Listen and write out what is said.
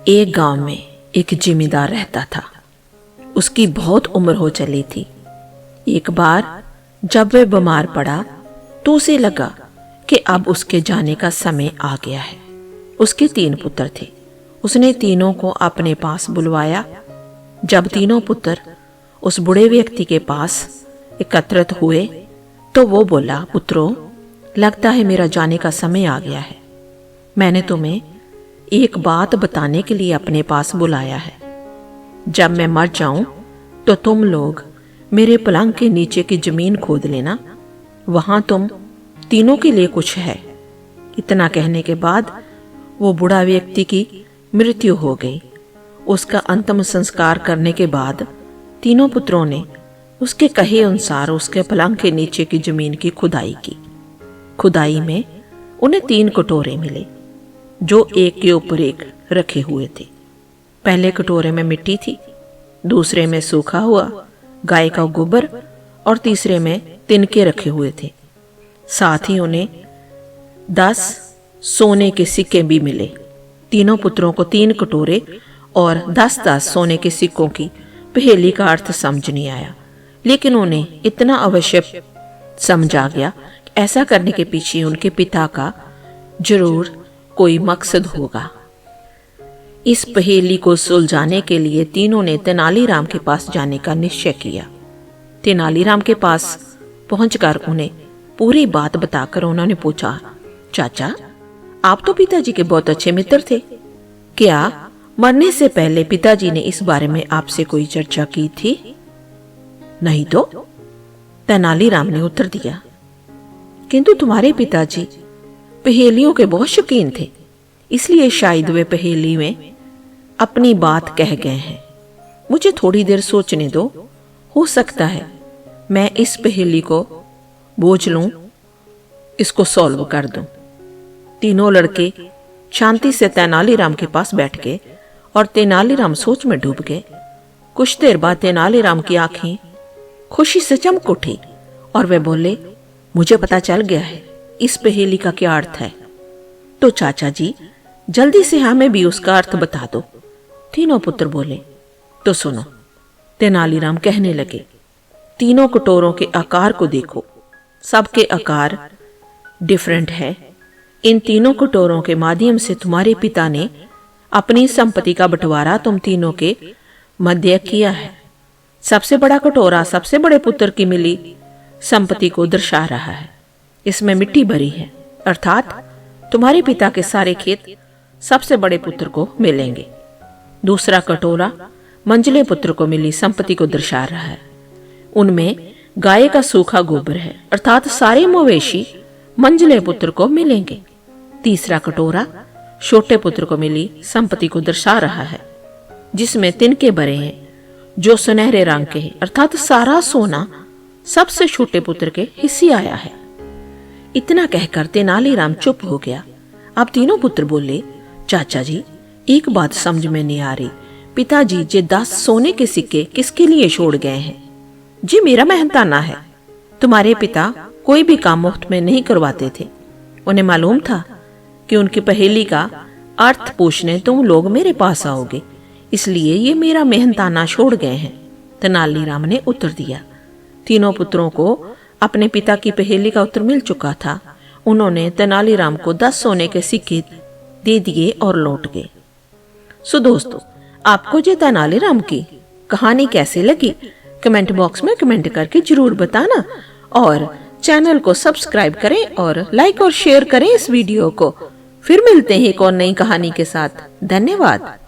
एक गांव में एक जिमीदार रहता था। उसकी बहुत उम्र हो चली थी। एक बार जब वह बीमार पड़ा तो उसे लगा कि अब उसके जाने का समय आ गया है। उसके 3 पुत्र थे। उसने तीनों को अपने पास बुलवाया। जब तीनों पुत्र उस बूढ़े व्यक्ति के पास एकत्रित हुए तो वो बोला, पुत्रों, लगता है मेरा जाने का समय आ गया है। मैंने तुम्हें एक बात बताने के लिए अपने पास बुलाया है। जब मैं मर जाऊं तो तुम लोग मेरे पलंग के नीचे की जमीन खोद लेना, वहां तुम तीनों के लिए कुछ है। इतना कहने के बाद वो बूढ़ा व्यक्ति की मृत्यु हो गई। उसका अंतिम संस्कार करने के बाद तीनों पुत्रों ने उसके कहे अनुसार उसके पलंग के नीचे की जमीन की खुदाई की। खुदाई में उन्हें 3 कटोरे मिले जो एक के ऊपर एक रखे हुए थे। पहले कटोरे में मिट्टी थी, दूसरे में सूखा हुआ गाय का गोबर और तीसरे में तिनके रखे हुए थे। साथ ही उन्हें 10 सोने के सिक्के भी मिले। तीनों पुत्रों को 3 कटोरे और 10-10 सोने के सिक्कों की पहेली का अर्थ समझ नहीं आया, लेकिन उन्हें इतना अवश्य समझ आ गया कि ऐसा करने के पीछे उनके पिता का जरूर कोई मकसद होगा। इस पहेली को सुलझाने के लिए तीनों ने तेनालीराम के पास जाने का निश्चय किया। तेनालीराम के पास पहुंचकर उन्हें पूरी बात बताकर उन्होंने पूछा, चाचा, आप तो पिताजी के बहुत अच्छे मित्र थे। क्या मरने से पहले पिताजी ने इस बारे में आपसे कोई चर्चा की थी? नहीं तो, तेनालीराम ने उत्तर दिया। किंतु तुम्हारे पिताजी पहेलियों के बहुत शौकीन थे, इसलिए शायद वे पहेली में अपनी बात कह गए हैं। मुझे थोड़ी देर सोचने दो, हो सकता है मैं इस पहेली को बोझ लूं, इसको सॉल्व कर दूं। तीनों लड़के शांति से तेनालीराम के पास बैठ गए और तेनालीराम सोच में डूब गए। कुछ देर बाद तेनालीराम की आंखें खुशी से चमक उठी और वे बोले, मुझे पता चल गया है इस पहेली का क्या अर्थ है। तो चाचा जी, जल्दी से हमें भी उसका अर्थ बता दो। तीनों पुत्र बोले, तो सुनो। तेनालीराम कहने लगे, तीनों कटोरों के आकार को देखो, सबके आकार डिफरेंट है। इन तीनों कटोरों के माध्यम से तुम्हारे पिता ने अपनी संपत्ति का बंटवारा तुम तीनों के मध्य किया है। सबसे बड़ा कटोरा सबसे बड़े पुत्र की मिली संपत्ति को दर्शा रहा है। इसमें मिट्टी भरी है, अर्थात तुम्हारे पिता के सारे खेत सबसे बड़े पुत्र को मिलेंगे। दूसरा कटोरा मंझले पुत्र को मिली संपत्ति को दर्शा रहा है। उनमें गाय का सूखा गोबर है, अर्थात सारे मवेशी मंझले पुत्र को मिलेंगे। तीसरा कटोरा छोटे पुत्र को मिली संपत्ति को दर्शा रहा है, जिसमें तिनके भरे हैं जो सुनहरे रंग के हैं, अर्थात सारा सोना सबसे छोटे पुत्र के हिस्से आया है। इतना कहकर तेनालीराम चुप हो गया। अब तीनों पुत्र बोले, चाचा जी, एक बात समझ में नहीं आ रही। पिताजी जे 10 सोने के सिक्के किसके लिए छोड़ गए हैं? जी मेरा मेहनताना है। तुम्हारे पिता कोई भी काम मुफ्त में नहीं करवाते थे। उन्हें मालूम था कि उनकी पहेली का अर्थ पूछने तुम लोग मेरे पास आओगे, इसलिए ये मेरा मेहनताना छोड़ गए हैं। तेनालीराम ने उत्तर दिया। तीनों पुत्रों को अपने पिता की पहेली का उत्तर मिल चुका था। उन्होंने तेनालीराम को 10 सोने के सिक्के दे दिए और लौट गए। सो दोस्तों, आपको ये तेनालीराम की कहानी कैसे लगी कमेंट बॉक्स में कमेंट करके जरूर बताना, और चैनल को सब्सक्राइब करें और लाइक और शेयर करें इस वीडियो को। फिर मिलते हैं एक और नई कहानी के साथ। धन्यवाद।